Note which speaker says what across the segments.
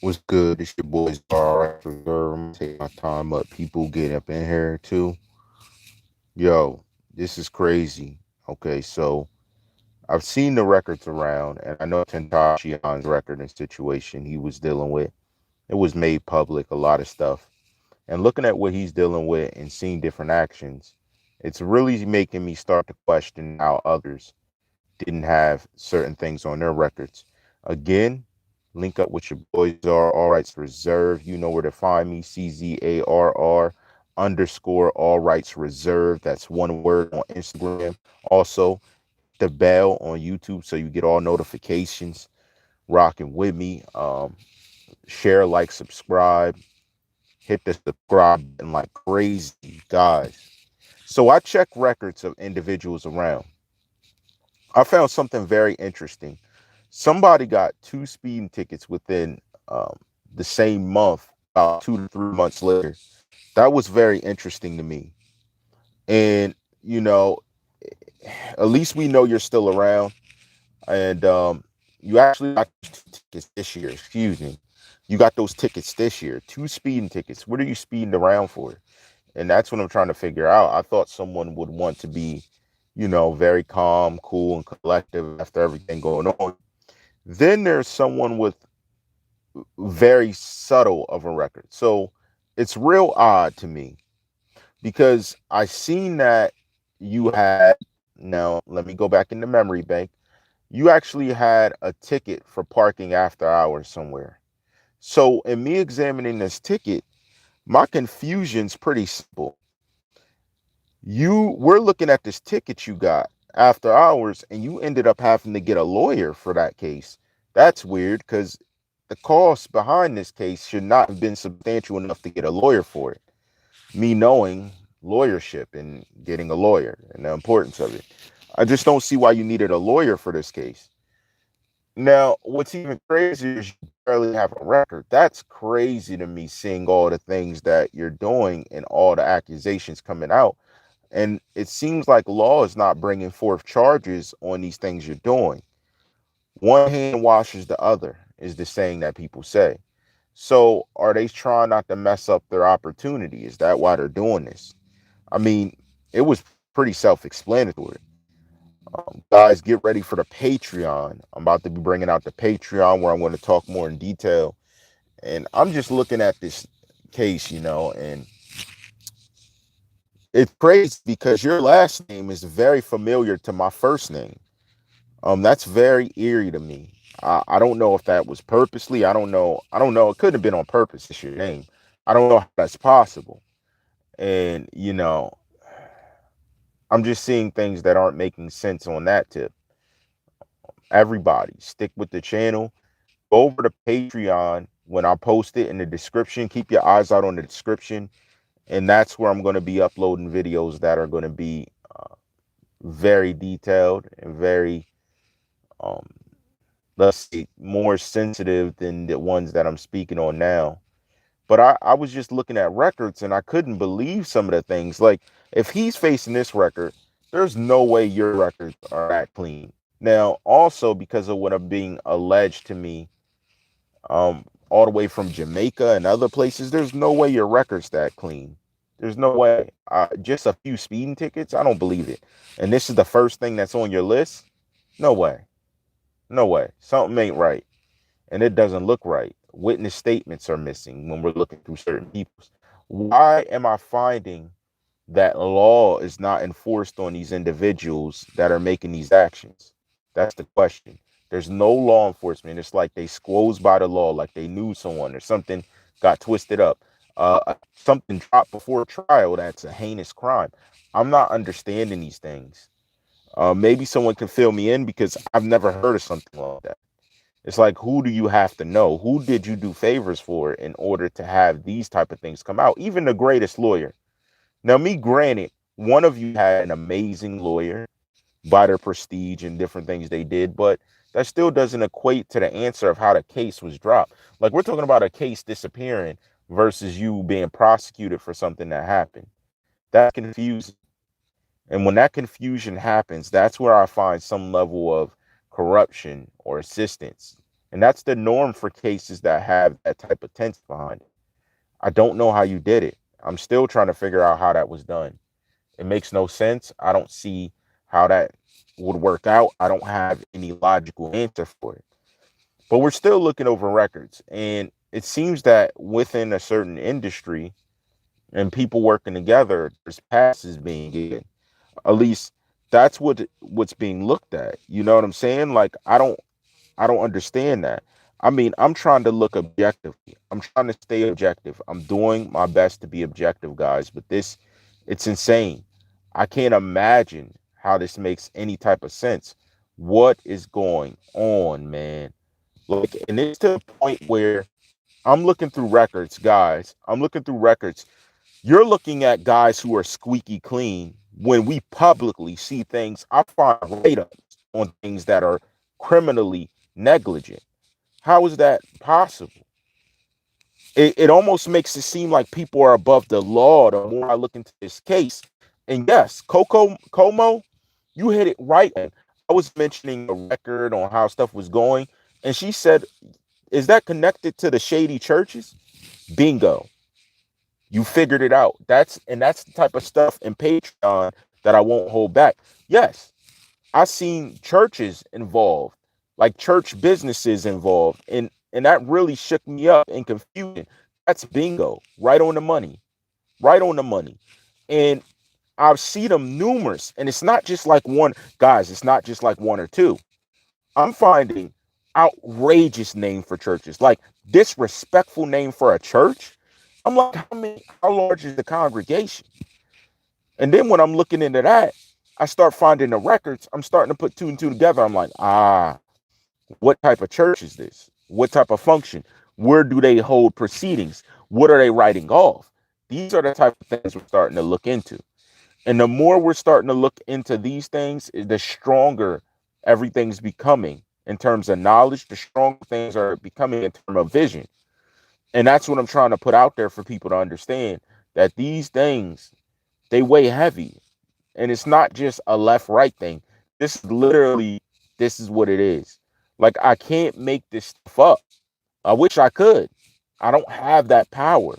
Speaker 1: What's good? It's your boys TheCzarr. I'm gonna take my time, but people get up in here too. Yo, this is crazy. Okay, so I've seen the records around, and I know Tentacion's record and situation he was dealing with. It was made public, a lot of stuff. And looking at what he's dealing with and seeing different actions, it's really making me start to question how others didn't have certain things on their records. Again, link up with your boys are all rights reserved. You know where to find me. CZARR underscore all rights reserved. That's one word on Instagram. Also, hit the bell on YouTube so you get all notifications. Rocking with me. Share, like, subscribe. Hit the subscribe button like crazy, guys. So I check records of individuals around. I found something very interesting. Somebody got two speeding tickets within the same month, about 2 to 3 months later. That was very interesting to me. And, you know, at least we know you're still around. And you actually got tickets this year, excuse me. You got those tickets this year, two speeding tickets. What are you speeding around for? And that's what I'm trying to figure out. I thought someone would want to be, very calm, cool, and collective after everything going on. Then there's someone with very subtle of a record. So it's real odd to me because I seen that you had, now let me go back in the memory bank. You actually had a ticket for parking after hours somewhere. So in me examining this ticket, my confusion's pretty simple. You were looking at this ticket you got after hours and you ended up having to get a lawyer for that case. That's weird because the cost behind this case should not have been substantial enough to get a lawyer for it. Me knowing lawyership and getting a lawyer and the importance of it, I just don't see why you needed a lawyer for this case. Now, what's even crazier is you barely have a record. That's crazy to me, seeing all the things that you're doing and all the accusations coming out. And it seems like law is not bringing forth charges on these things you're doing. One hand washes the other, is the saying that people say. So, are they trying not to mess up their opportunity? Is that why they're doing this? I mean, it was pretty self explanatory. Guys, get ready for the Patreon. I'm about to be bringing out the Patreon where I'm going to talk more in detail. And I'm just looking at this case, and it's crazy because your last name is very familiar to my first name. That's very eerie to me. I don't know if that was purposely. I don't know. I don't know. It could have been on purpose. It's your name. I don't know how that's possible. And I'm just seeing things that aren't making sense on that tip. Everybody, stick with the channel. Go over to Patreon when I post it in the description. Keep your eyes out on the description, and that's where I'm going to be uploading videos that are going to be very detailed and very um, let's say more sensitive than the ones that I'm speaking on now. But I was just looking at records and I couldn't believe some of the things. Like, if he's facing this record, there's no way your records are that clean. Now, also because of what are being alleged to me, all the way from Jamaica and other places, there's no way your record's that clean. There's no way. Just a few speeding tickets, I don't believe it. And this is the first thing that's on your list? No way. No way. Something ain't right. And it doesn't look right. Witness statements are missing when we're looking through certain people's. Why am I finding that law is not enforced on these individuals that are making these actions? That's the question. There's no law enforcement. It's like they squoze by the law, like they knew someone or something got twisted up. Something dropped before trial that's a heinous crime. I'm not understanding these things. Maybe someone can fill me in because I've never heard of something like that. It's like, who do you have to know? Who did you do favors for in order to have these type of things come out? Even the greatest lawyer. Now, me granted, one of you had an amazing lawyer by their prestige and different things they did, but that still doesn't equate to the answer of how the case was dropped. Like, we're talking about a case disappearing versus you being prosecuted for something that happened. That's confusing. And when that confusion happens, that's where I find some level of corruption or assistance. And that's the norm for cases that have that type of tension behind it. I don't know how you did it. I'm still trying to figure out how that was done. It makes no sense. I don't see how that would work out. I don't have any logical answer for it. But we're still looking over records. And it seems that within a certain industry and people working together, there's passes being given. At least that's what's being looked at. You know what I'm saying? Like I don't understand that. I mean, I'm trying to look objectively. I'm trying to stay objective. I'm doing my best to be objective, guys, but it's insane. I can't imagine how this makes any type of sense. What is going on, man? Like, and it's to the point where I'm looking through records, guys. I'm looking through records. You're looking at guys who are squeaky clean when we publicly see things. I find write-ups on things that are criminally negligent. How is that possible? It almost makes it seem like people are above the law the more I look into this case. And yes, Como, you hit it right. I was mentioning a record on how stuff was going, and she said, "Is that connected to the shady churches?" Bingo. You figured it out. That's the type of stuff in Patreon that I won't hold back. Yes, I seen churches involved, like church businesses involved, and that really shook me up and confusion. That's bingo, right on the money, right on the money. And I've seen them numerous, and it's not just like one, guys. It's not just like one or two. I'm finding outrageous name for churches, like disrespectful name for a church. I'm like, how large is the congregation? And then when I'm looking into that, I start finding the records. I'm starting to put two and two together. I'm like, what type of church is this? What type of function? Where do they hold proceedings? What are they writing off? These are the type of things we're starting to look into. And the more we're starting to look into these things, the stronger everything's becoming in terms of knowledge, the stronger things are becoming in terms of vision. And that's what I'm trying to put out there for people to understand that these things, they weigh heavy. And it's not just a left right thing. This is literally, this is what it is. Like, I can't make this stuff up. I wish I could. I don't have that power.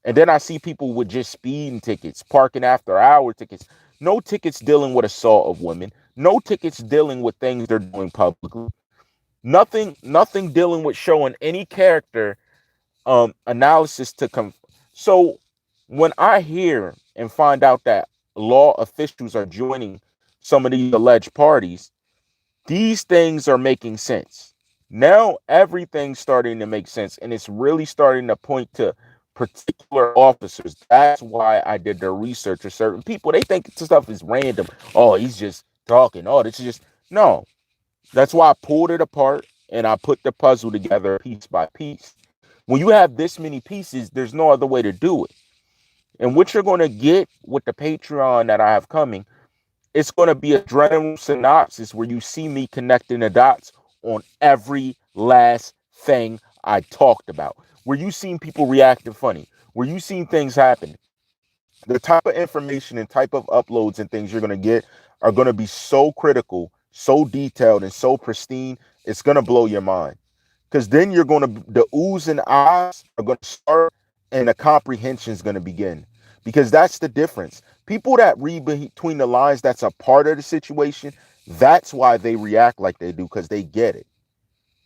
Speaker 1: And then I see people with just speeding tickets, parking after hour tickets, no tickets dealing with assault of women, no tickets dealing with things they're doing publicly, nothing dealing with showing any character analysis to come. So when I hear and find out that law officials are joining some of these alleged parties, these things are making sense. Now everything's starting to make sense, and it's really starting to point to particular officers. That's why I did the research of certain people. They think this stuff is random. Oh, he's just talking. Oh, this is just no. That's why I pulled it apart and I put the puzzle together piece by piece. When you have this many pieces, there's no other way to do it. And what you're going to get with the Patreon that I have coming, it's going to be a general synopsis where you see me connecting the dots on every last thing I talked about. Where you seen people reacting funny, where you seen things happen. The type of information and type of uploads and things you're going to get are going to be so critical, so detailed, and so pristine. It's going to blow your mind. Because then you're going to, the oohs and ahs are going to start and the comprehension is going to begin. Because that's the difference. People that read between the lines, that's a part of the situation. That's why they react like they do, because they get it.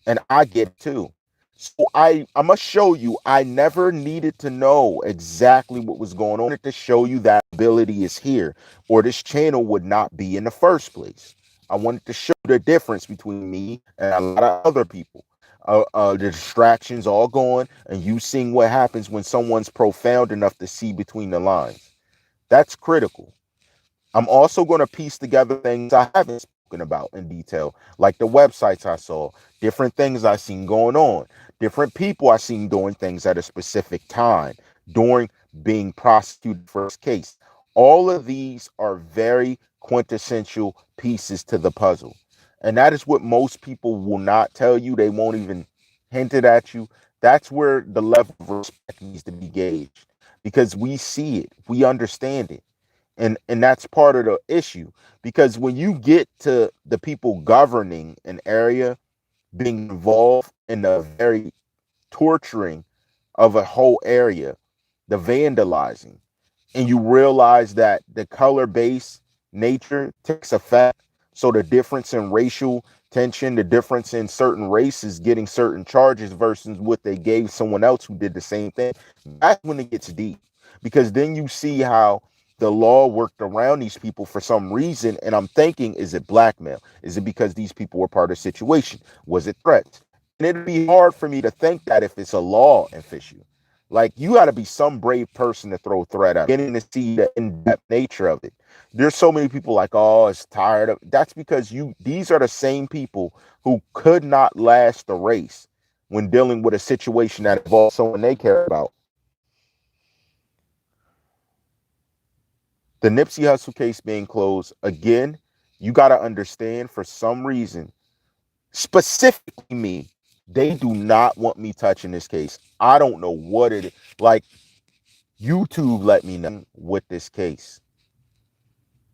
Speaker 1: And I get it too. So I must show you, I never needed to know exactly what was going on. I wanted to show you that ability is here, or this channel would not be in the first place. I wanted to show the difference between me and a lot of other people. The distractions all gone, and you seeing what happens when someone's profound enough to see between the lines. That's critical. I'm also going to piece together things I haven't spoken about in detail, like the websites I saw, different things I seen going on, different people I seen doing things at a specific time during being prosecuted for this case. All of these are very quintessential pieces to the puzzle. And that is what most people will not tell you. They won't even hint it at you. That's where the level of respect needs to be gauged, because we see it, we understand it, and that's part of the issue. Because when you get to the people governing an area, being involved in the very torturing of a whole area, the vandalizing, and you realize that the color-based nature takes effect. So the difference in racial tension, the difference in certain races getting certain charges versus what they gave someone else who did the same thing, that's when it gets deep. Because then you see how the law worked around these people for some reason. And I'm thinking, is it blackmail? Is it because these people were part of the situation? Was it threats? And it'd be hard for me to think that if it's a law and issue. Like, you got to be some brave person to throw a threat out. Getting to see the in-depth nature of it. There's so many people like, oh, it's tired of. That's because these are the same people who could not last the race when dealing with a situation that involves someone they care about. The Nipsey Hussle case being closed, again, you got to understand, for some reason, specifically me, they do not want me touching this case. I don't know what it is. Like, YouTube let me know with this case.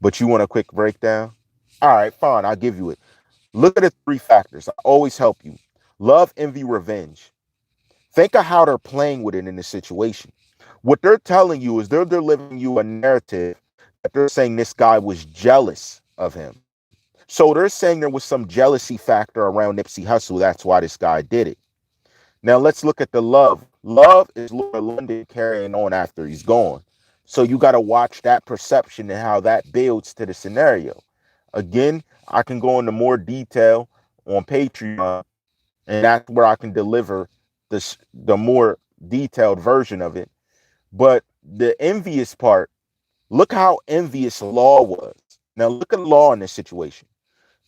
Speaker 1: But you want a quick breakdown? All right, fine, I'll give you it. Look at the three factors. I always help you. Love, envy, revenge. Think of how they're playing with it in this situation. What they're telling you is they're delivering you a narrative that they're saying this guy was jealous of him. So they're saying there was some jealousy factor around Nipsey Hussle. That's why this guy did it. Now let's look at the love. Love is Lord London carrying on after he's gone. So you got to watch that perception and how that builds to the scenario. Again, I can go into more detail on Patreon, and that's where I can deliver the more detailed version of it. But the envious part, look how envious Law was. Now look at Law in this situation.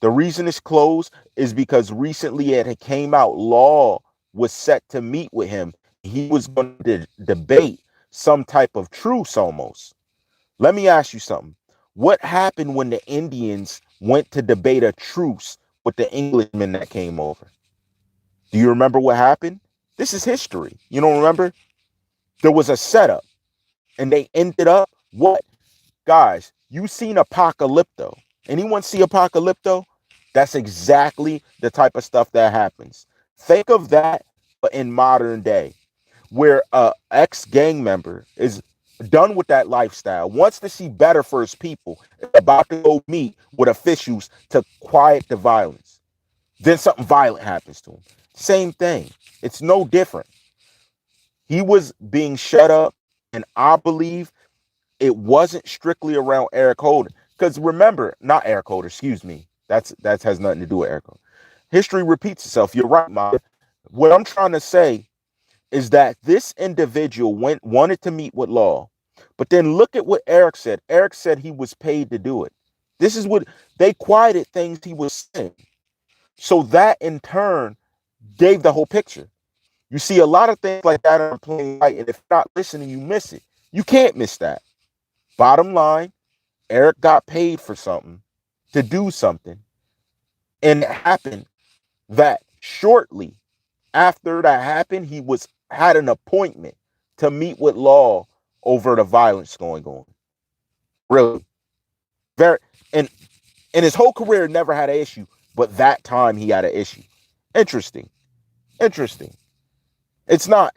Speaker 1: The reason it's closed is because recently it had came out Law was set to meet with him. He was going to debate some type of truce almost. Let me ask you something. What happened when the Indians went to debate a truce with the Englishmen that came over? Do you remember what happened? This is history. You don't remember? There was a setup and they ended up what? Guys, you seen Apocalypto. Anyone see Apocalypto? That's exactly the type of stuff that happens. Think of that, but in modern day, where a ex-gang member is done with that lifestyle, wants to see better for his people, is about to go meet with officials to quiet the violence. Then something violent happens to him. Same thing. It's no different. He was being shut up, and I believe it wasn't strictly around Eric Holder. Because remember, not Eric Holder, excuse me. That has nothing to do with Eric Holder. History repeats itself. You're right, Mike. What I'm trying to say is that this individual wanted to meet with Law, but then look at what Eric said. Eric said he was paid to do it. This is what they quieted things he was saying. So that in turn gave the whole picture. You see a lot of things like that are playing right, and if you're not listening, you miss it. You can't miss that. Bottom line, Eric got paid for something, to do something, and it happened that shortly after that happened, he had an appointment to meet with Law over the violence going on. Really, very, and in his whole career never had an issue, but that time he had an issue. Interesting, interesting. It's not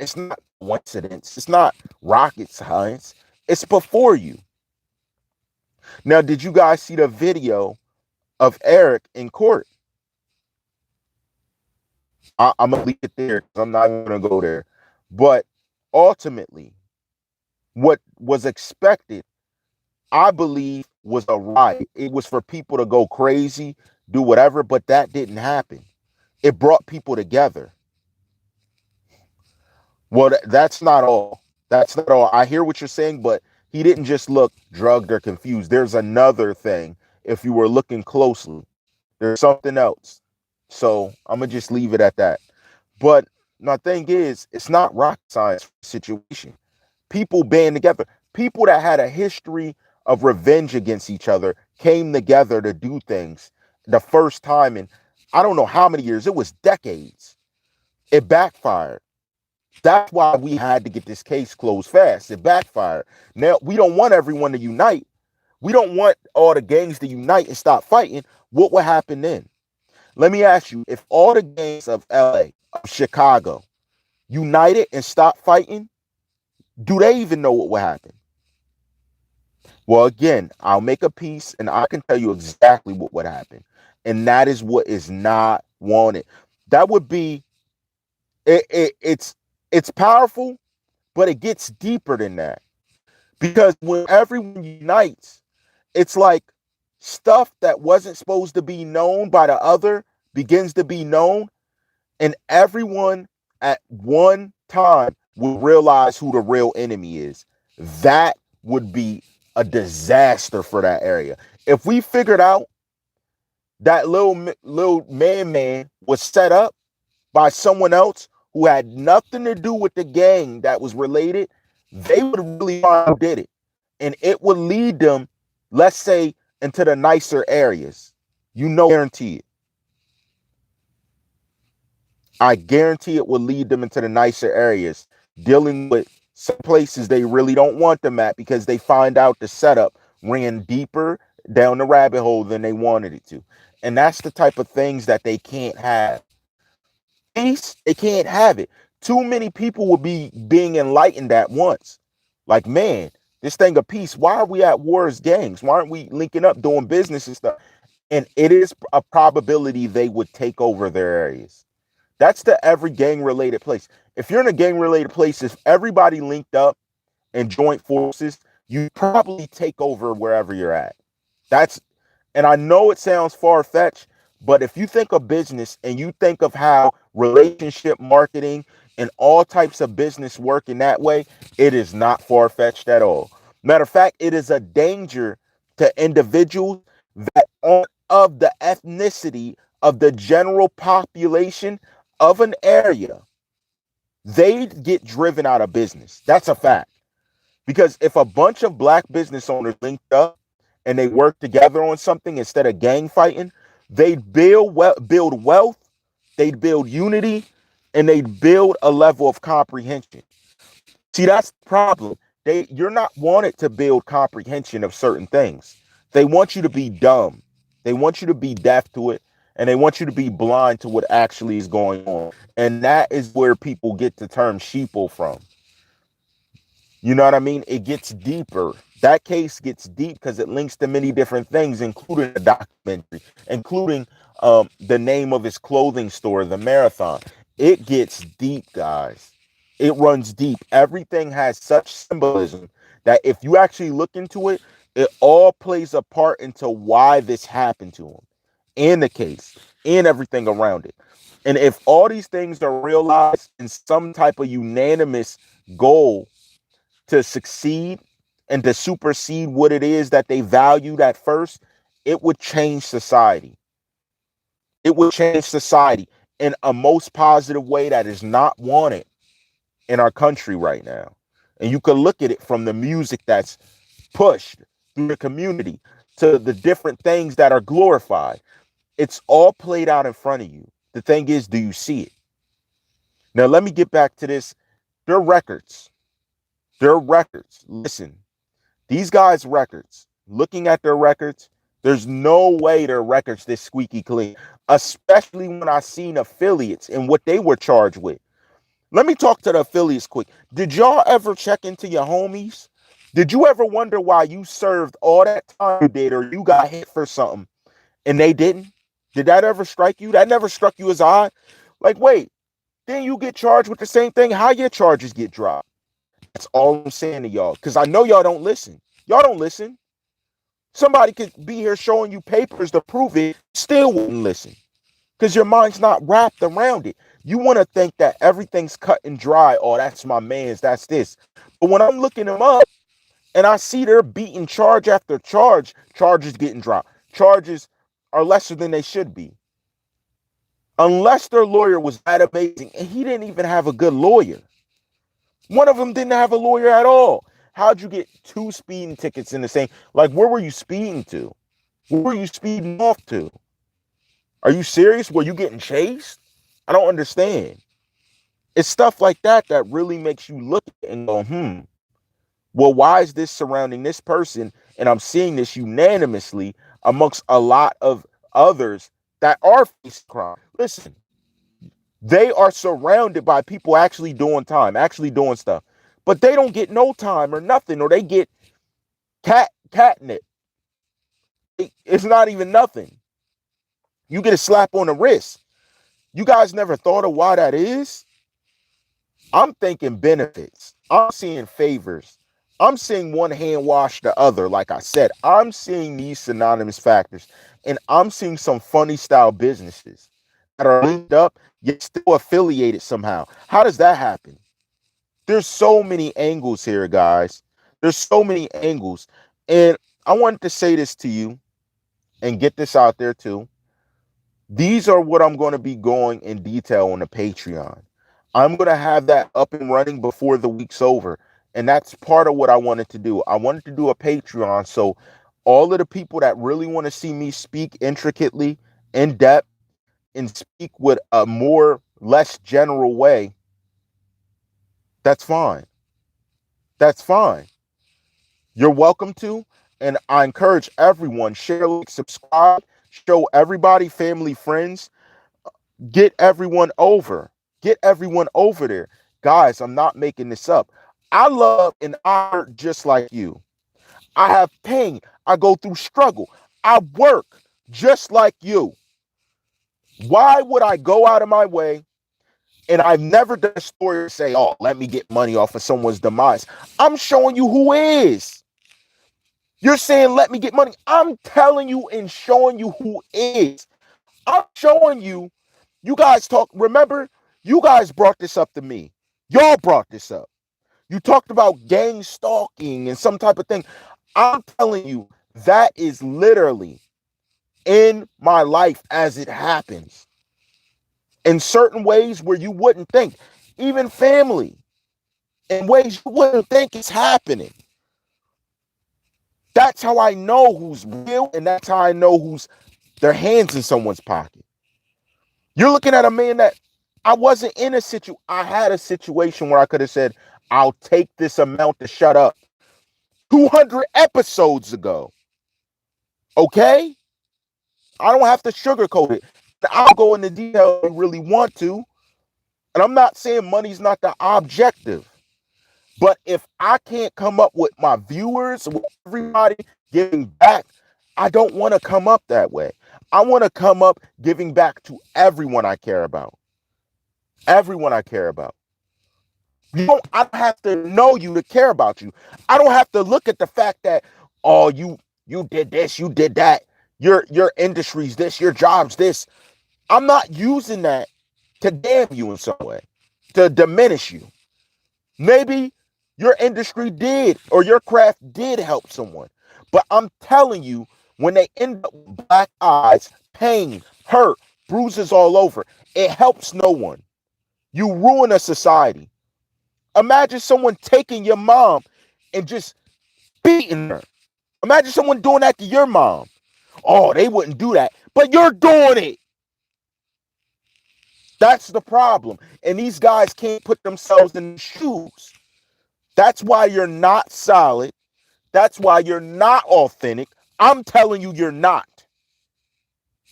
Speaker 1: coincidence. It's not rocket science. It's before you. Now, did you guys see the video of Eric in court? I'm gonna leave it there because I'm not gonna go there. But ultimately, what was expected, I believe, was a riot. It was for people to go crazy, do whatever, but that didn't happen. It brought people together. Well, that's not all. That's not all. I hear what you're saying, but he didn't just look drugged or confused. There's another thing. If you were looking closely, there's something else. So I'm gonna just leave it at that. But my thing is, it's not rocket science situation. People band together. People that had a history of revenge against each other came together to do things the first time in I don't know how many years. It was decades. It backfired. That's why we had to get this case closed fast. It backfired. Now, we don't want everyone to unite. We don't want all the gangs to unite and stop fighting. What would happen then? Let me ask you, if all the gangs of LA, of Chicago, united and stopped fighting, do they even know what would happen? Well, again, I'll make a piece and I can tell you exactly what would happen. And that is what is not wanted. That would be it's powerful, but it gets deeper than that. Because when everyone unites, it's like stuff that wasn't supposed to be known by the other begins to be known, and everyone at one time will realize who the real enemy is. That would be a disaster for that area. If we figured out that little man was set up by someone else who had nothing to do with the gang that was related, they would really find who did it. And it would lead them, let's say, into the nicer areas. Guarantee it. I guarantee it will lead them into the nicer areas, dealing with some places they really don't want them at because they find out the setup ran deeper down the rabbit hole than they wanted it to. And that's the type of things that they can't have. Peace, they can't have it. Too many people will be being enlightened at once. Like, man, this thing of peace, why are we at war as gangs? Why aren't we linking up doing business and stuff? And it is a probability they would take over their areas. That's the every gang related place. If you're in a gang related place, if everybody linked up and joint forces, you probably take over wherever you're at. That's, and I know it sounds far fetched, but if you think of business and you think of how relationship marketing and all types of business work in that way, it is not far fetched at all. Matter of fact, it is a danger to individuals that aren't of the ethnicity of the general population of an area. They get driven out of business. That's a fact. Because if a bunch of black business owners linked up and they work together on something instead of gang fighting, they'd build wealth, they'd build unity, and they'd build a level of comprehension. See, that's the problem. You're not wanted to build comprehension of certain things. They want you to be dumb. They want you to be deaf to it, and they want you to be blind to what actually is going on. And that is where people get the term sheeple from. You know what I mean? It gets deeper. That case gets deep because it links to many different things, including a documentary, including the name of his clothing store, the Marathon. It gets deep, guys. It runs deep. Everything has such symbolism that if you actually look into it, it all plays a part into why this happened to him and the case and everything around it. And if all these things are realized in some type of unanimous goal to succeed and to supersede what it is that they valued at first, it would change society. It would change society in a most positive way that is not wanted in our country right now. And you can look at it from the music that's pushed through the community to the different things that are glorified. It's all played out in front of you. The thing is, do you see it? Now, let me get back to this. They're records. They're records. Listen, these guys' records, looking at their records, there's no way their records this squeaky clean, especially when I seen affiliates and what they were charged with. Let me talk to the affiliates quick. Did y'all ever check into your homies? Did you ever wonder why you served all that time you did or you got hit for something and they didn't? Did that ever strike you? That never struck you as odd? Like, wait, then you get charged with the same thing? How your charges get dropped? That's all I'm saying to y'all, because I know y'all don't listen. Y'all don't listen. Somebody could be here showing you papers to prove it, still wouldn't listen, because your mind's not wrapped around it. You want to think that everything's cut and dry. Oh, that's my man's, that's this. But when I'm looking them up and I see they're beating charge after charge, charges getting dropped. Charges are lesser than they should be. Unless their lawyer was that amazing, and he didn't even have a good lawyer. One of them didn't have a lawyer at all. How'd you get 2 speeding tickets in the same? Like, where were you speeding to? Where were you speeding off to? Are you serious? Were you getting chased? I don't understand. It's stuff like that that really makes you look and go, well, why is this surrounding this person? And I'm seeing this unanimously amongst a lot of others that are facing crime. Listen, they are surrounded by people actually doing time, actually doing stuff, but they don't get no time or nothing, or they get catnip. It's not even nothing. You get a slap on the wrist. You guys never thought of why that is? I'm thinking benefits. I'm seeing favors. I'm seeing one hand wash the other. Like I said, I'm seeing these synonymous factors, and I'm seeing some funny style businesses that are linked up yet still affiliated somehow. How does that happen? There's so many angles here, guys. There's so many angles. And I wanted to say this to you and get this out there too. These are what I'm going to be going in detail on the Patreon. I'm going to have that up and running before the week's over. And that's part of what I wanted to do. I wanted to do a Patreon. So all of the people that really want to see me speak intricately, in depth, and speak with a more less general way, that's fine. That's fine. You're welcome to. And I encourage everyone, share, like, subscribe, show everybody, family, friends, get everyone over. Get everyone over there. Guys, I'm not making this up. I love and honor just like you. I have pain. I go through struggle. I work just like you. Why would I go out of my way? And I've never done a story to say, oh, let me get money off of someone's demise. I'm showing you who is. You're saying, let me get money. I'm telling you and showing you who is. I'm showing you. You guys talk. Remember, you guys brought this up to me. Y'all brought this up. You talked about gang stalking and some type of thing. I'm telling you, that is literally in my life as it happens. In certain ways where you wouldn't think, even family, in ways you wouldn't think it's happening. That's how I know who's real, and that's how I know who's their hands in someone's pocket. You're looking at a man that I wasn't in a situation. I had a situation where I could have said, I'll take this amount to shut up 200 episodes ago. Okay? I don't have to sugarcoat it. I'll go into detail if I really want to. And I'm not saying money's not the objective. But if I can't come up with my viewers, with everybody giving back, I don't want to come up that way. I want to come up giving back to everyone I care about. Everyone I care about. I don't have to know you to care about you. I don't have to look at the fact that, oh, you did this, you did that. Your industry's this, your job's this. I'm not using that to damn you in some way, to diminish you. Maybe your industry did, or your craft did help someone. But I'm telling you, when they end up with black eyes, pain, hurt, bruises all over, it helps no one. You ruin a society. Imagine someone taking your mom and just beating her. Imagine someone doing that to your mom. Oh, they wouldn't do that, but you're doing it. That's the problem. And these guys can't put themselves in the shoes. That's why you're not solid. That's why you're not authentic. I'm telling you, you're not.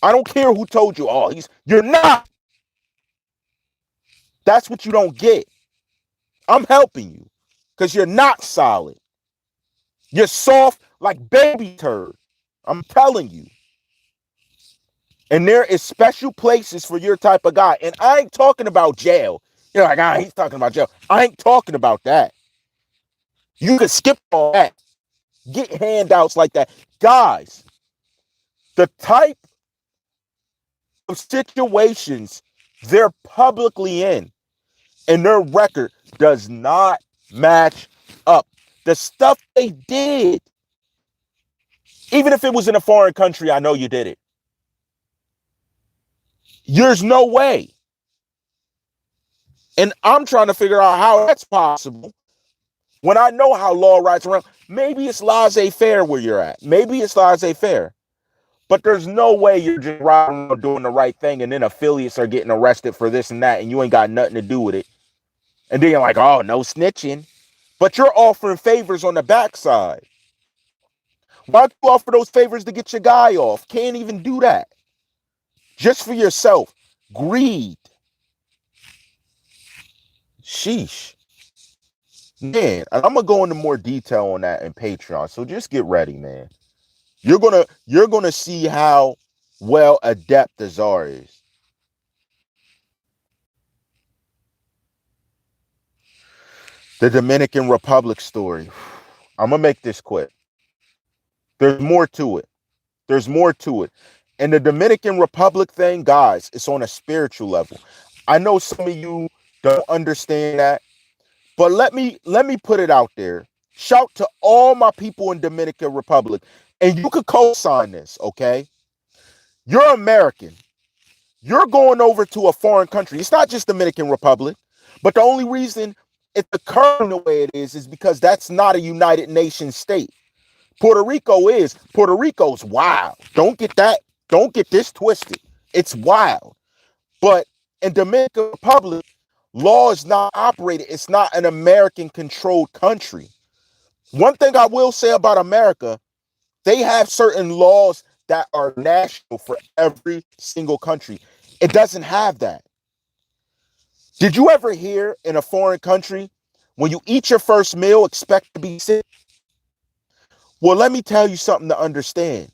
Speaker 1: I don't care who told you, oh, you're not. That's what you don't get. I'm helping you because you're not solid. You're soft like baby turd. I'm telling you. And there is special places for your type of guy. And I ain't talking about jail. You're like, he's talking about jail. I ain't talking about that. You can skip all that. Get handouts like that. Guys, the type of situations they're publicly in and their record does not match up. The stuff they did, even if it was in a foreign country, I know you did it. There's no way. And I'm trying to figure out how that's possible when I know how law rides around. Maybe it's laissez-faire where you're at. Maybe it's laissez-faire. But there's no way you're just riding around doing the right thing and then affiliates are getting arrested for this and that and you ain't got nothing to do with it. And then you're like, oh, no snitching. But you're offering favors on the backside. Why don't you offer those favors to get your guy off? Can't even do that. just for yourself. Greed. Sheesh. Man, and I'm gonna go into more detail on that in Patreon. So just get ready, man. You're gonna see how well adept the TheCzarr is. The Dominican Republic story. I'm gonna make this quick. There's more to it. There's more to it. And the Dominican Republic thing, guys, it's on a spiritual level. I know some of you don't understand that, but let me put it out there. Shout to all my people in Dominican Republic, and you could co-sign this, okay? You're American. You're going over to a foreign country. It's not just Dominican Republic, but the only reason it's occurring the way it is because that's not a United Nations state. Puerto Rico is. Puerto Rico's wild. Don't get this twisted. It's wild. But in Dominican Republic, law is not operated. It's not an American controlled country. One thing I will say about America, they have certain laws that are national for every single country. It doesn't have that. Did you ever hear in a foreign country, when you eat your first meal, expect to be sick? Well, let me tell you something to understand.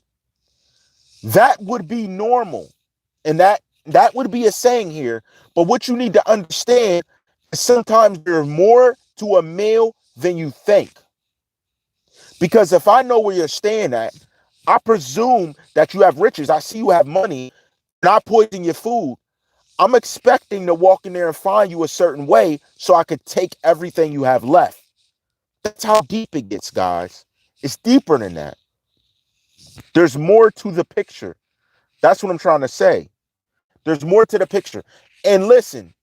Speaker 1: That would be normal. And that would be a saying here. But what you need to understand is sometimes there's more to a meal than you think. Because if I know where you're staying at, I presume that you have riches. I see you have money, and I poison your food. I'm expecting to walk in there and find you a certain way so I could take everything you have left. That's how deep it gets, guys. It's deeper than that. There's more to the picture. That's what I'm trying to say. There's more to the picture. And listen,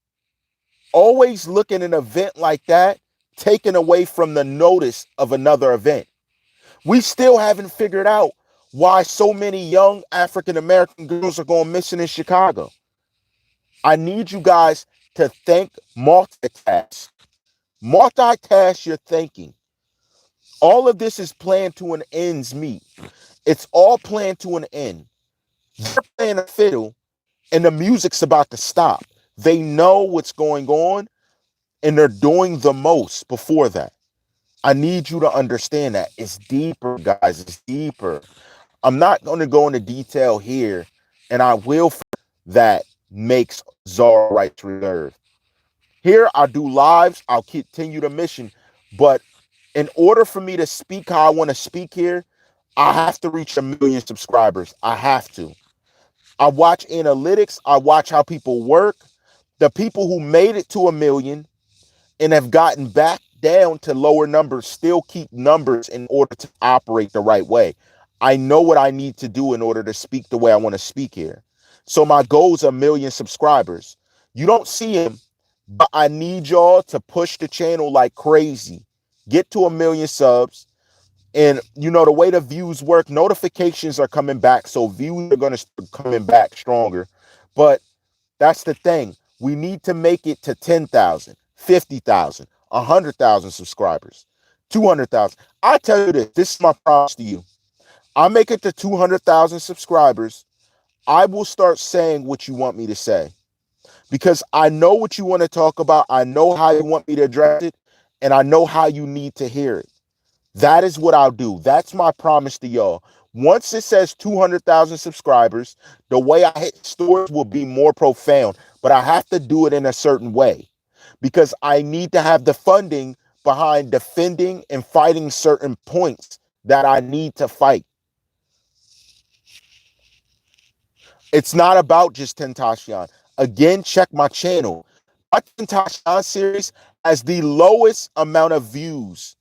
Speaker 1: always look at an event like that taken away from the notice of another event. We still haven't figured out why so many young African American girls are going missing in Chicago. I need you guys to think, multitask. Multitask your thinking. All of this is planned to an end's meet. It's all planned to an end. They're playing a fiddle and the music's about to stop. They know what's going on and they're doing the most before that. I need you to understand that. It's deeper, guys. It's deeper. I'm not going to go into detail here, and I will that makes TheCzarr Rights Reserved. Here, I'll do lives. I'll continue the mission. But in order for me to speak how I want to speak here, I have to reach 1 million subscribers. I have to. I watch analytics. I watch how people work. The people who made it to 1 million and have gotten back down to lower numbers still keep numbers in order to operate the right way. I know what I need to do in order to speak the way I want to speak here. So my goal is 1 million subscribers. You don't see them, but I need y'all to push the channel like crazy. Get to 1 million subs. And you know, the way the views work, notifications are coming back. So views are going to start coming back stronger. But that's the thing. We need to make it to 10,000, 50,000, 100,000 subscribers, 200,000. I tell you this, this is my promise to you. I make it to 200,000 subscribers. I will start saying what you want me to say because I know what you want to talk about. I know how you want me to address it, and I know how you need to hear it. That is what I'll do. That's my promise to y'all. Once it says 200,000 subscribers, the way I hit stores will be more profound, but I have to do it in a certain way because I need to have the funding behind defending and fighting certain points that I need to fight. It's not about just Tentacion. Again, check my channel. My Tentacion series has the lowest amount of views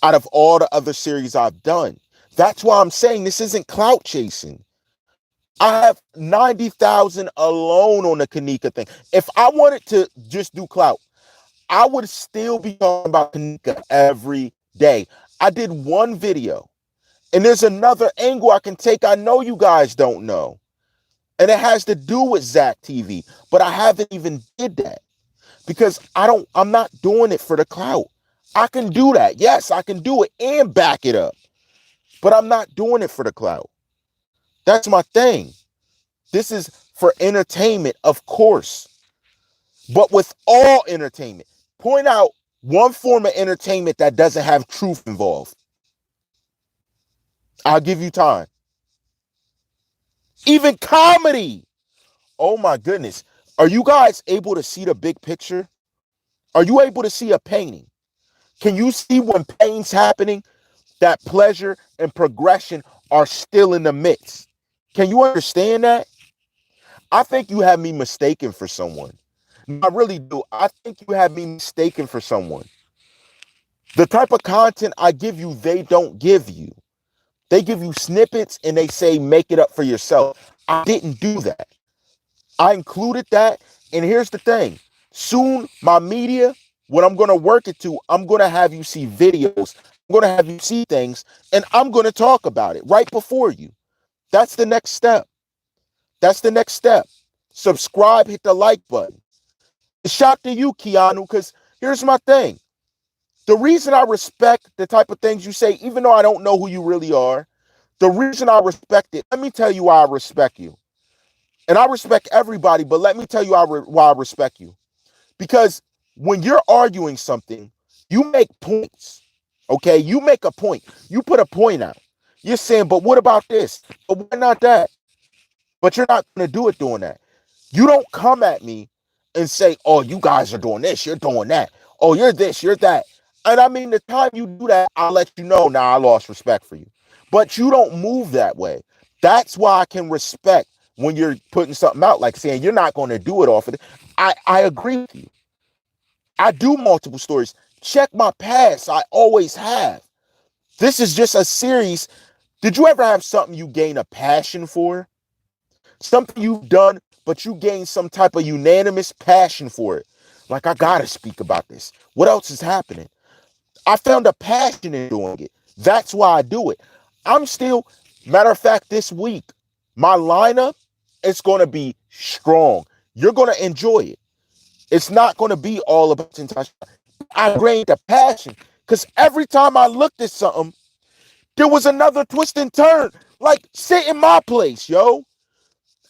Speaker 1: out of all the other series I've done. That's why I'm saying this isn't clout chasing. I have 90,000 alone on the Kanika thing. If I wanted to just do clout, I would still be talking about Kanika every day. I did one video, and there's another angle I can take I know you guys don't know. And it has to do with Zach TV, but I haven't even did that because I'm not doing it for the clout. I can do that. Yes, I can do it and back it up, but I'm not doing it for the clout. That's my thing. This is for entertainment, of course. But with all entertainment, point out one form of entertainment that doesn't have truth involved. I'll give you time. Even comedy. Oh my goodness. Are you guys able to see the big picture? Are you able to see a painting? Can you see when pain's happening that pleasure and progression are still in the midst? Can you understand that? I think you have me mistaken for someone. I really do. I think you have me mistaken for someone. The type of content I give you, they don't give you. They give you snippets and they say, make it up for yourself. I didn't do that. I included that. And here's the thing. Soon, my media, what I'm going to work it to, I'm going to have you see videos. I'm going to have you see things, and I'm going to talk about it right before you. That's the next step. That's the next step. Subscribe, hit the like button. Shout to you, Keanu, because here's my thing. The reason I respect the type of things you say, even though I don't know who you really are, the reason I respect it, let me tell you why I respect you. And I respect everybody, but let me tell you why I respect you. Because when you're arguing something, you make points. Okay? You make a point. You put a point out. You're saying, but what about this? But why not that? But you're not going to do it doing that. You don't come at me and say, oh, you guys are doing this, you're doing that. Oh, you're this, you're that. And I mean, the time you do that, I'll let you know, now I lost respect for you. But you don't move that way. That's why I can respect when you're putting something out, like saying you're not going to do it off of it. I agree with you. I do multiple stories. Check my past. I always have. This is just a series. Did you ever have something you gain a passion for? Something you've done, but you gain some type of unanimous passion for it. Like, I gotta speak about this. What else is happening? I found a passion in doing it. That's why I do it. I'm still, matter of fact, this week, my lineup is gonna be strong. You're gonna enjoy it. It's not gonna be all about TheCzarr. I gained a passion because every time I looked at something, there was another twist and turn. Like, sit in my place, yo.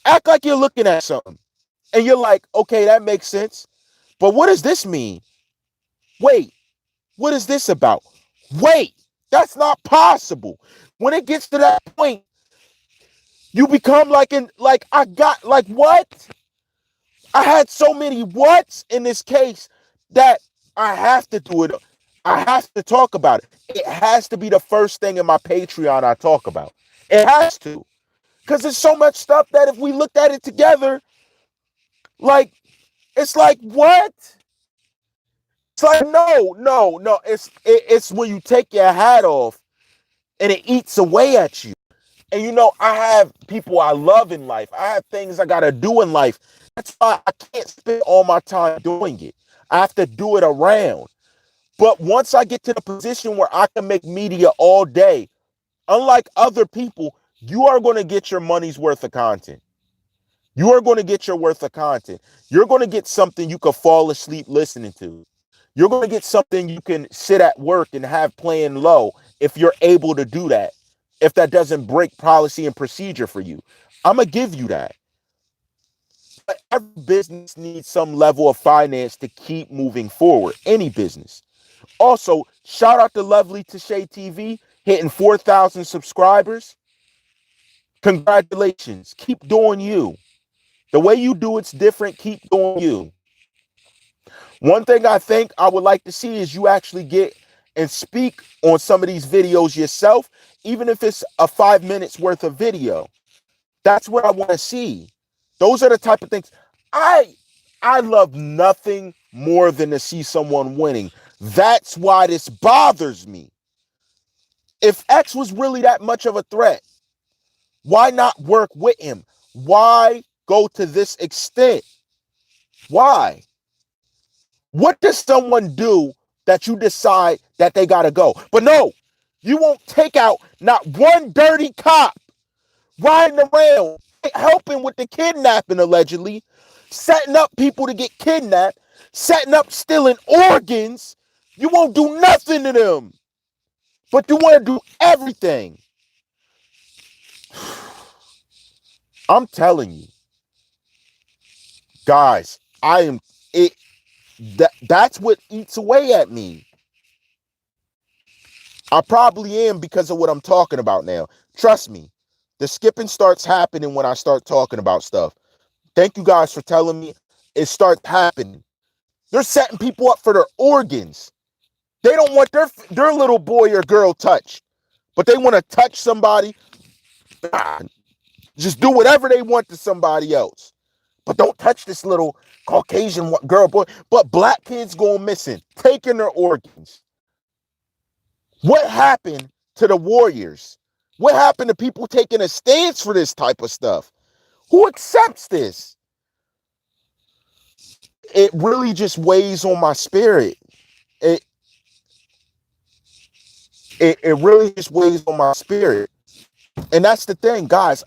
Speaker 1: Act like you're looking at something. And you're like, okay, that makes sense. But what does this mean? Wait, what is this about? Wait, that's not possible. When it gets to that point, you become like what? I had so many whats in this case that I have to do it. I have to talk about it. It has to be the first thing in my Patreon I talk about. It has to. Because there's so much stuff that if we looked at it together, like, it's like, what? It's like, no. It's when you take your hat off and it eats away at you. And you know, I have people I love in life. I have things I gotta do in life. That's why I can't spend all my time doing it. I have to do it around. But once I get to the position where I can make media all day, unlike other people, you are going to get your money's worth of content. You are going to get your worth of content. You're going to get something you can fall asleep listening to. You're going to get something you can sit at work and have playing low if you're able to do that. If that doesn't break policy and procedure for you, I'm going to give you that. But every business needs some level of finance to keep moving forward. Any business. Also, shout out to Lovely Tashay TV, hitting 4,000 subscribers. Congratulations. Keep doing you. The way you do it's different. Keep doing you. One thing I think I would like to see is you actually get and speak on some of these videos yourself, even if it's a 5 minutes worth of video. That's what I want to see. Those are the type of things I love nothing more than to see someone winning. That's why this bothers me. If X was really that much of a threat, why not work with him? Why go to this extent? Why? What does someone do that you decide that they got to go? But no, you won't take out not one dirty cop riding around, helping with the kidnapping, allegedly, setting up people to get kidnapped, setting up stealing organs. You won't do nothing to them, but you want to do everything. I'm telling you, Guys, I am it that's what eats away at me. I probably am because of what I'm talking about now. Trust me, the skipping starts happening when I start talking about stuff. Thank you guys for telling me it starts happening. They're setting people up for their organs. They don't want their little boy or girl touched, but they want to touch somebody. Just do whatever they want to somebody else. But don't touch this little Caucasian girl, boy. But black kids going missing, taking their organs. What happened to the warriors? What happened to people taking a stance for this type of stuff? Who accepts this? It really just weighs on my spirit. It it really just weighs on my spirit. And that's the thing, guys.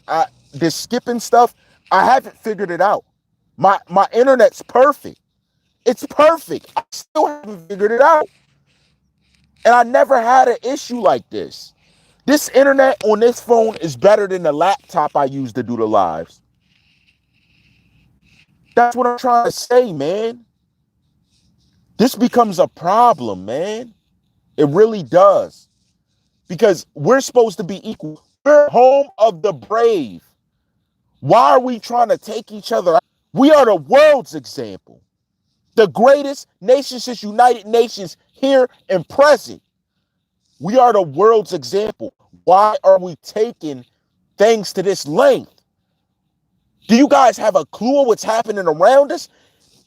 Speaker 1: This skipping stuff, I haven't figured it out. My internet's perfect. It's perfect. I still haven't figured it out. And I never had an issue like this. This internet on this phone is better than the laptop I use to do the lives. That's what I'm trying to say, man. This becomes a problem, man. It really does. Because we're supposed to be equal. We're home of the brave. Why are we trying to take each other out? We are the world's example. The greatest nation since United Nations here and present. We are the world's example. Why are we taking things to this length? Do you guys have a clue of what's happening around us?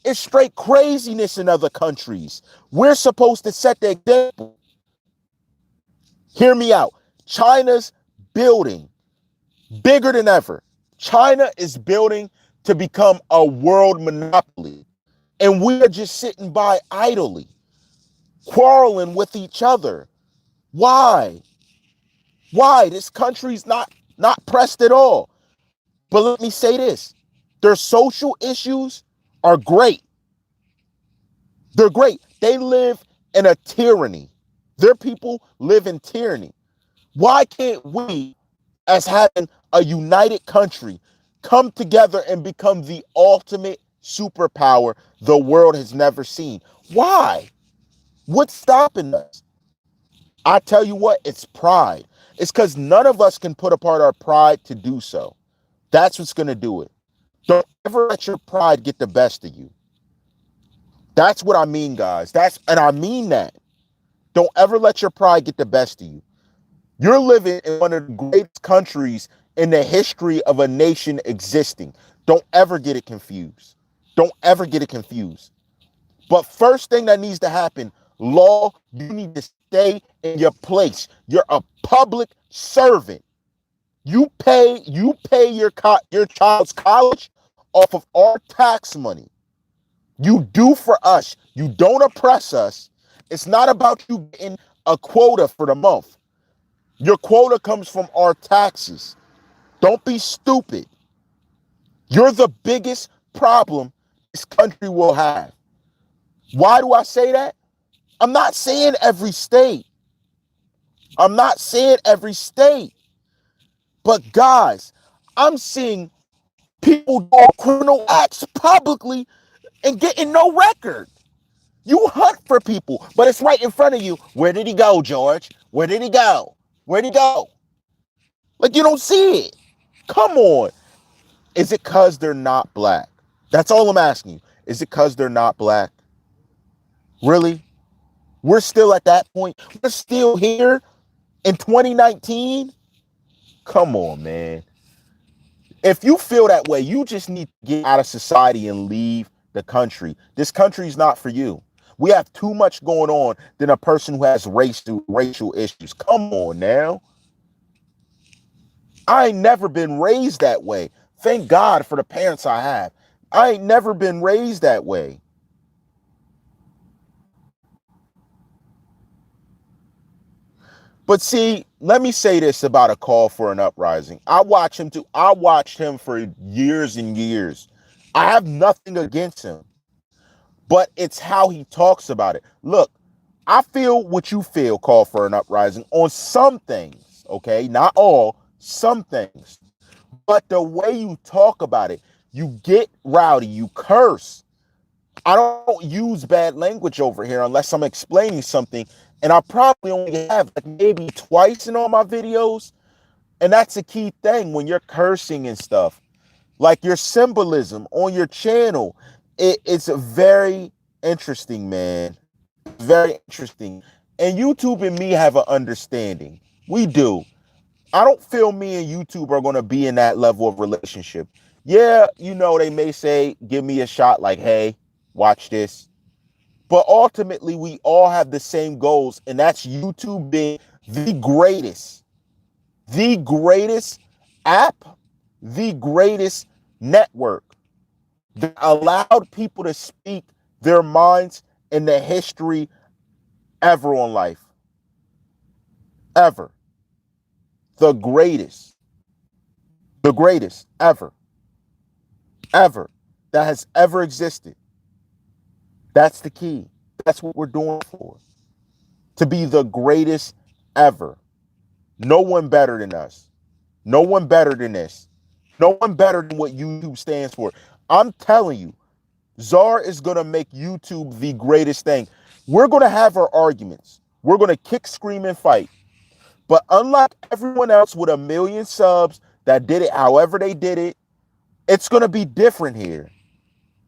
Speaker 1: It's straight craziness in other countries. We're supposed to set the example. Hear me out. China's building bigger than ever. China is building to become a world monopoly. And we are just sitting by idly, quarreling with each other. Why? Why? This country's not pressed at all. But let me say this. Their social issues are great. They're great. They live in a tyranny. Their people live in tyranny. Why can't we, as having a united country, come together and become the ultimate superpower the world has never seen? Why? What's stopping us? I tell you what, it's pride. It's because none of us can put apart our pride to do so. That's what's going to do it. Don't ever let your pride get the best of you. That's what I mean, guys. And I mean that. Don't ever let your pride get the best of you. You're living in one of the greatest countries in the history of a nation existing. Don't ever get it confused. Don't ever get it confused. But first thing that needs to happen, law, you need to stay in your place. You're a public servant. You pay your child's college off of our tax money. You do for us. You don't oppress us. It's not about you getting a quota for the month. Your quota comes from our taxes. Don't be stupid. You're the biggest problem this country will have. Why do I say that? I'm not saying every state. I'm not saying every state. But guys, I'm seeing people do criminal acts publicly and getting no record. You hunt for people, but it's right in front of you. Where did he go, George? Where did he go? Where'd he go? Like, you don't see it. Come on. Is it because they're not black? That's all I'm asking you. Is it because they're not black? Really? We're still at that point. We're still here in 2019. Come on, man. If you feel that way, you just need to get out of society and leave the country. This country is not for you. We have too much going on than a person who has racial issues. Come on now. I ain't never been raised that way. Thank God for the parents I have. I ain't never been raised that way. But see, let me say this about a call for an uprising. I watched him for years and years. I have nothing against him, but it's how he talks about it. Look, I feel what you feel, call for an uprising on some things, okay? Not all, some things. But the way you talk about it, You get rowdy, you curse. I don't use bad language over here unless I'm explaining something, and I probably only have like maybe twice in all my videos. And that's a key thing when you're cursing and stuff. Like your symbolism on your channel, it's very interesting, man. Very interesting. And YouTube and me have an understanding. We do. I don't feel me and YouTube are going to be in that level of relationship. Yeah, they may say, give me a shot like, hey, watch this. But ultimately, we all have the same goals, and that's YouTube being the greatest app, the greatest network that allowed people to speak their minds in the history ever on life. Ever. The greatest. The greatest ever. Ever. That has ever existed. That's the key. That's what we're doing for. To be the greatest ever. No one better than us. No one better than this. No one better than what YouTube stands for. I'm telling you, TheCzarr is going to make YouTube the greatest thing. We're going to have our arguments. We're going to kick, scream, and fight. But unlike everyone else with a million subs that did it however they did it, it's going to be different here.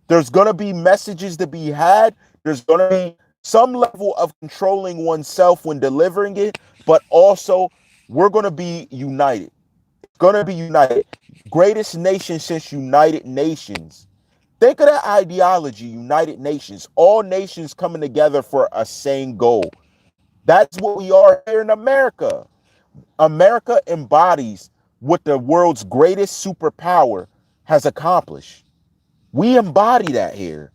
Speaker 1: There's going to be messages to be had. There's going to be some level of controlling oneself when delivering it, but also we're going to be united. It's going to be united. Greatest nation since United Nations. Think of that ideology, United Nations. All nations coming together for a same goal. That's what we are here in America. America embodies what the world's greatest superpower has accomplished. We embody that here.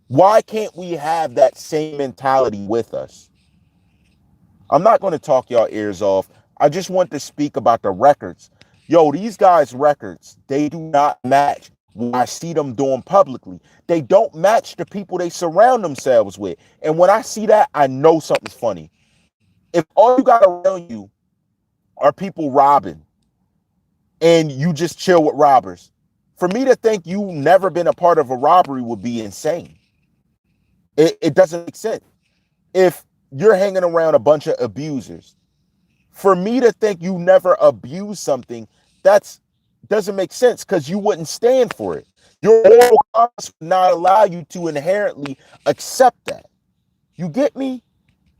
Speaker 1: Why can't we have that same mentality with us? I'm not going to talk y'all ears off. I just want to speak about the records. Yo, these guys' records, they do not match what I see them doing publicly. They don't match the people they surround themselves with. And when I see that, I know something's funny. If all you got around you are people robbing and you just chill with robbers, for me to think you never been a part of a robbery would be insane. It doesn't make sense. If you're hanging around a bunch of abusers, for me to think you never abused something, that's doesn't make sense because you wouldn't stand for it. Your moral compass would not allow you to inherently accept that. You get me?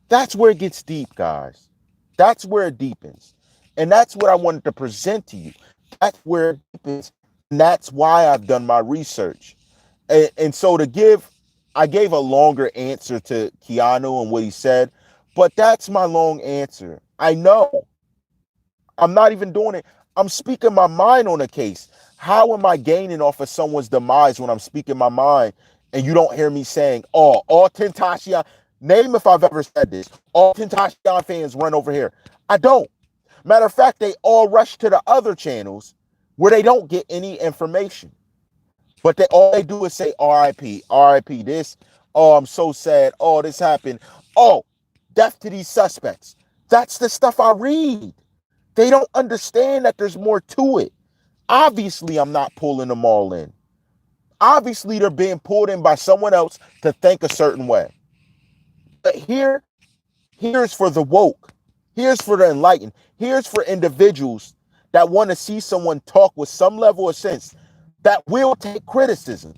Speaker 1: That's where it gets deep, guys. That's where it deepens. And that's what I wanted to present to you. That's where it deepens. And that's why I've done my research. And so I gave a longer answer to Keanu and what he said, but that's my long answer. I know. I'm not even doing it. I'm speaking my mind on a case. How am I gaining off of someone's demise when I'm speaking my mind and you don't hear me saying, oh, all Tentacion, name if I've ever said this, all Tentacion fans run over here. I don't. Matter of fact, they all rush to the other channels where they don't get any information. But all they do is say RIP, RIP this. Oh, I'm so sad. Oh, this happened. Oh, death to these suspects. That's the stuff I read. They don't understand that there's more to it. Obviously, I'm not pulling them all in. Obviously, they're being pulled in by someone else to think a certain way. But here's for the woke. Here's for the enlightened. Here's for individuals that want to see someone talk with some level of sense that will take criticism.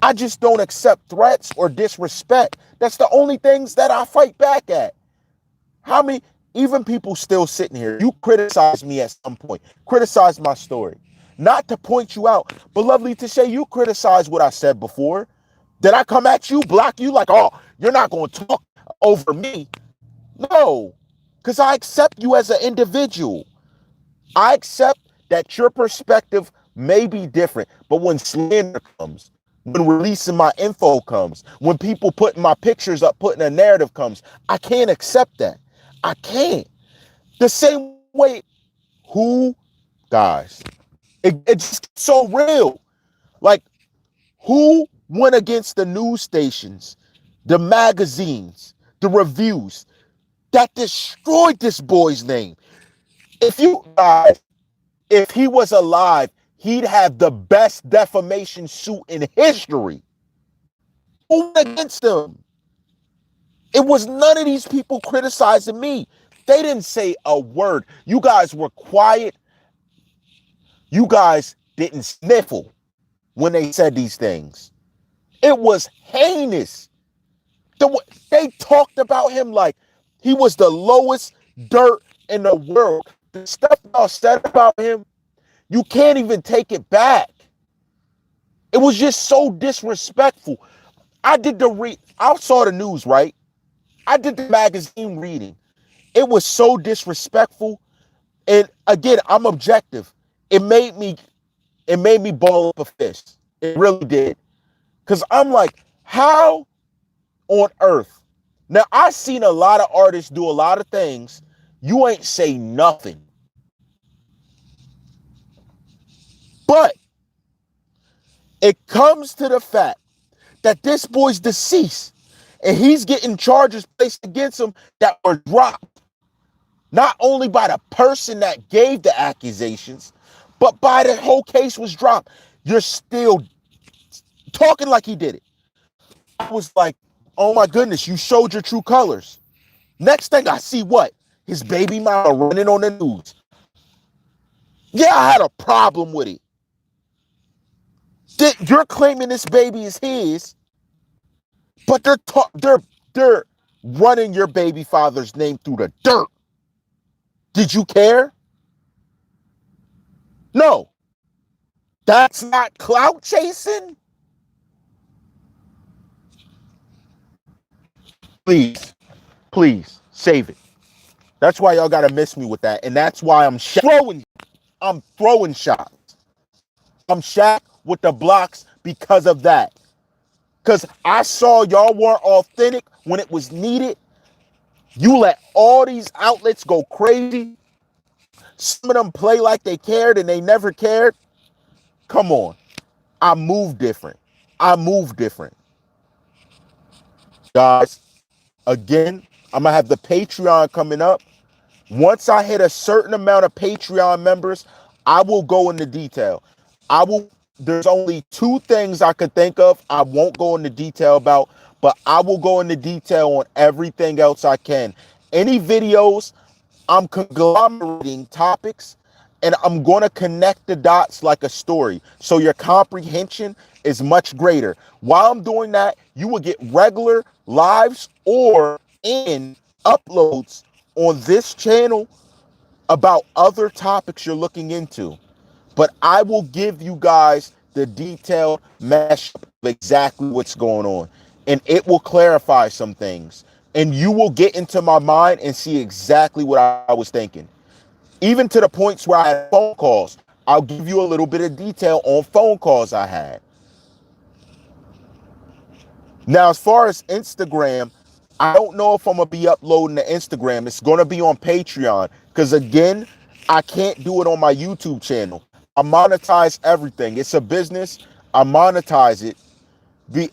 Speaker 1: I just don't accept threats or disrespect. That's the only things that I fight back at. How many, even people still sitting here, you criticize me at some point, criticize my story. Not to point you out, but lovely to say you criticize what I said before. Did I come at you, block you like, oh, you're not going to talk over me? No, because I accept you as an individual. I accept that your perspective may be different, but when slander comes, when releasing my info comes, when people putting my pictures up, putting a narrative comes, I can't accept that. I can't. The same way, guys, it's just so real. Like, who went against the news stations, the magazines, the reviews that destroyed this boy's name? If you guys, if he was alive, he'd have the best defamation suit in history. Who went against him? It was none of these people criticizing me. They didn't say a word. You guys were quiet. You guys didn't sniffle when they said these things. It was heinous. They talked about him like he was the lowest dirt in the world. The stuff y'all said about him, you can't even take it back. It was just so disrespectful. I saw the news, right? I did the magazine reading. It was so disrespectful. And again, I'm objective. It made me ball up a fist. It really did. Because I'm like, how on earth? Now, I've seen a lot of artists do a lot of things. You ain't say nothing. But it comes to the fact that this boy's deceased and he's getting charges placed against him that were dropped. Not only by the person that gave the accusations, but by the whole case was dropped. You're still talking like he did it. I was like, oh my goodness, you showed your true colors. Next thing I see what? His baby mama running on the news. Yeah, I had a problem with it. You're claiming this baby is his, but they're running your baby father's name through the dirt. Did you care? No. That's not clout chasing? Please, save it. That's why y'all gotta miss me with that. And that's why I'm throwing shots. I'm shot with the blocks because of that. Because I saw y'all weren't authentic when it was needed. You let all these outlets go crazy. Some of them play like they cared and they never cared. Come on. I move different. Guys, again, I'm going to have the Patreon coming up. Once I hit a certain amount of Patreon members, I will go into detail. There's only 2 things I could think of I won't go into detail about, but I will go into detail on everything else I can. Any videos, I'm conglomerating topics and I'm going to connect the dots like a story. So your comprehension is much greater. While I'm doing that, you will get regular lives or in uploads on this channel about other topics you're looking into. But I will give you guys the detailed mesh of exactly what's going on. And it will clarify some things. And you will get into my mind and see exactly what I was thinking. Even to the points where I had phone calls. I'll give you a little bit of detail on phone calls I had. Now, as far as Instagram, I don't know if I'm going to be uploading to Instagram. It's going to be on Patreon. Because again, I can't do it on my YouTube channel. I monetize everything. It's a business. I monetize it.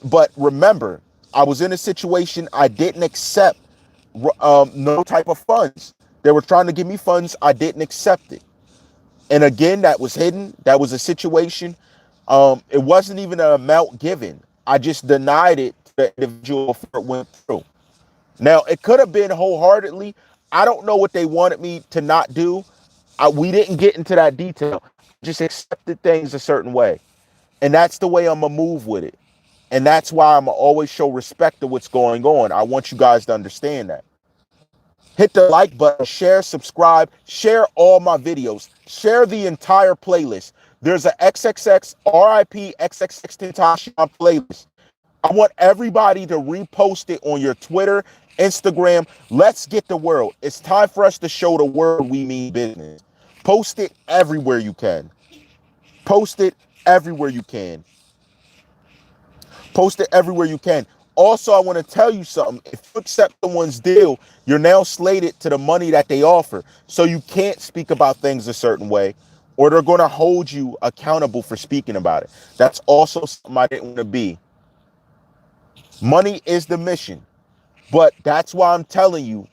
Speaker 1: But remember, I was in a situation I didn't accept no type of funds. They were trying to give me funds. I didn't accept it. And again, that was hidden. That was a situation. It wasn't even an amount given. I just denied it to the individual before it went through. Now, it could have been wholeheartedly. I don't know what they wanted me to not do. We didn't get into that detail. Just accepted things a certain way. And that's the way I'm going to move with it. And that's why I'm going to always show respect to what's going on. I want you guys to understand that. Hit the like button, share, subscribe, share all my videos, share the entire playlist. There's a XXX RIP XxXTentacion playlist. I want everybody to repost it on your Twitter, Instagram. Let's get the world. It's time for us to show the world we mean business. Post it everywhere you can. Post it everywhere you can. Post it everywhere you can. Also, I want to tell you something. If you accept someone's deal, you're now slated to the money that they offer. So you can't speak about things a certain way, or they're going to hold you accountable for speaking about it. That's also something I didn't want to be. Money is the mission. But that's why I'm telling you,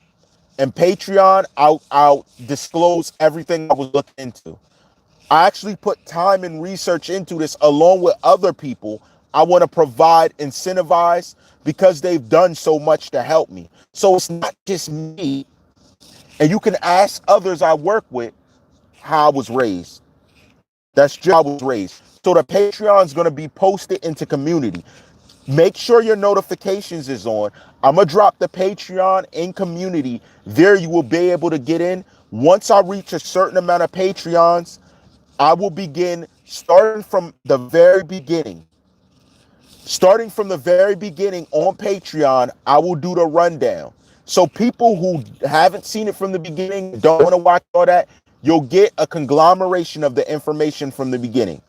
Speaker 1: in Patreon, I'll disclose everything I was looking into. I actually put time and research into this along with other people. I want to provide, incentivize because they've done so much to help me. So it's not just me. And you can ask others I work with how I was raised. That's just how I was raised. So the Patreon is going to be posted into community. Make sure your notifications is on. I'm going to drop the Patreon in community. There you will be able to get in. Once I reach a certain amount of Patreons, I will begin starting from the very beginning. Starting from the very beginning on Patreon, I will do the rundown. So people who haven't seen it from the beginning, don't want to watch all that, you'll get a conglomeration of the information from the beginning.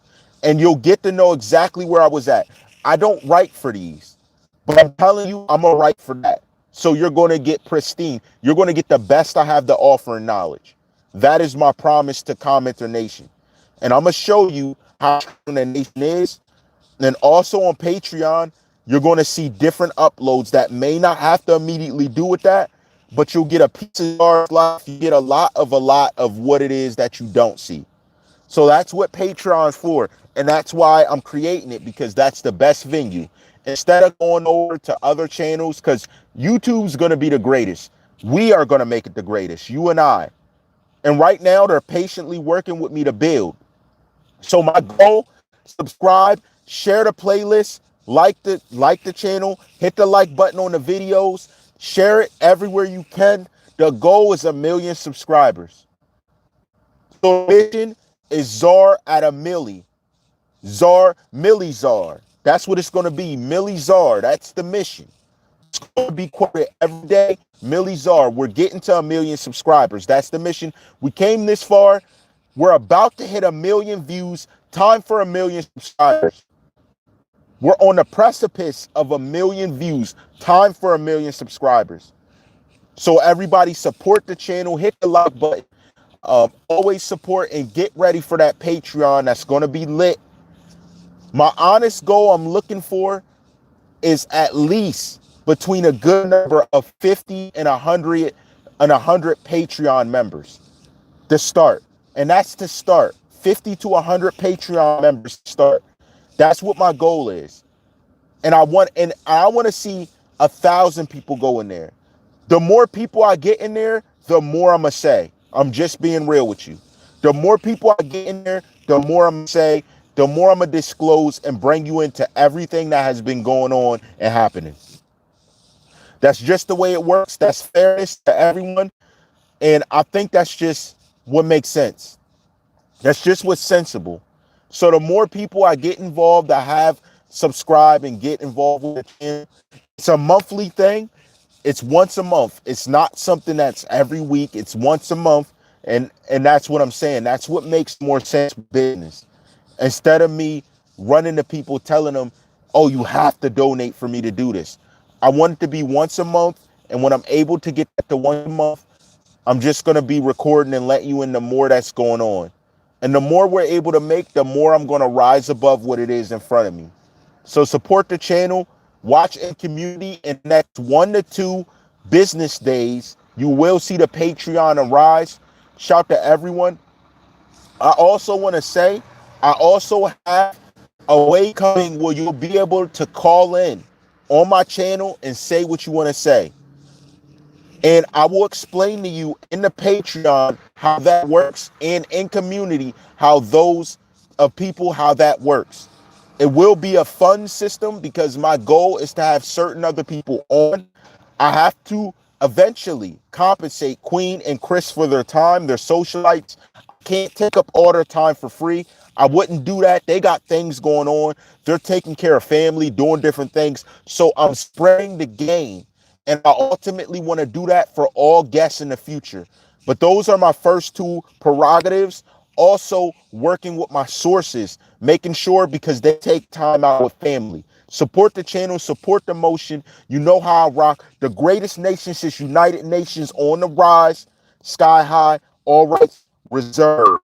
Speaker 1: And you'll get to know exactly where I was at. I don't write for these, but I'm telling you, I'm going to write for that. So you're going to get pristine. You're going to get the best I have to offer in knowledge. That is my promise to Commenter Nation. And I'm going to show you how the nation is. And also on Patreon, you're going to see different uploads that may not have to immediately do with that, but you'll get a piece of our life. You get a lot of what it is that you don't see. So that's what Patreon's for. And that's why I'm creating it, because that's the best venue. Instead of going over to other channels, because YouTube's going to be the greatest. We are going to make it the greatest, you and I. And right now, they're patiently working with me to build. So my goal, subscribe, share the playlist, like the channel, hit the like button on the videos, share it everywhere you can. The goal is 1,000,000 subscribers. So the mission is Czar at 1,000,000. Czar, Millie Czar. That's what it's going to be. Millie Czar. That's the mission. It's going to be quoted every day. Millie Czar. We're getting to 1,000,000 subscribers. That's the mission. We came this far. We're about to hit 1,000,000 views. Time for 1,000,000 subscribers. We're on the precipice of 1,000,000 views. Time for 1,000,000 subscribers. So everybody support the channel. Hit the like button. Always support and get ready for that Patreon. That's going to be lit. My honest goal I'm looking for is at least between a good number of 50 and 100 Patreon members to start. And that's to start. 50 to 100 Patreon members to start. That's what my goal is. And I want to see 1,000 people go in there. The more people I get in there, the more I'm going to say. I'm just being real with you. The more people I get in there, the more I'm going to say, the more I'm going to disclose and bring you into everything that has been going on and happening. That's just the way it works. That's fairness to everyone. And I think that's just what makes sense. That's just what's sensible. So the more people I get involved, I have subscribe and get involved with the channel. It's a monthly thing. It's once a month. It's not something that's every week. It's once a month. And that's what I'm saying. That's what makes more sense with business. Instead of me running to people telling them, oh, you have to donate for me to do this. I want it to be once a month. And when I'm able to get that to once a month, I'm just going to be recording and let you in the more that's going on. And the more we're able to make, the more I'm going to rise above what it is in front of me. So support the channel, watch in community. In the next 1 to 2 business days, you will see the Patreon arise. Shout to everyone. I also want to say, I also have a way coming where you'll be able to call in on my channel and say what you want to say. And I will explain to you in the Patreon how that works, and in community how those of people, how that works. It will be a fun system because my goal is to have certain other people on. I have to eventually compensate Queen and Chris for their time. They're socialites. I can't take up all their time for free. I wouldn't do that. They got things going on. They're taking care of family, doing different things. So I'm spreading the game. And I ultimately want to do that for all guests in the future. But those are my first 2 prerogatives. Also working with my sources, making sure, because they take time out with family. Support the channel, support the motion. You know how I rock. The greatest nation since United Nations on the rise. Sky high, all rights reserved.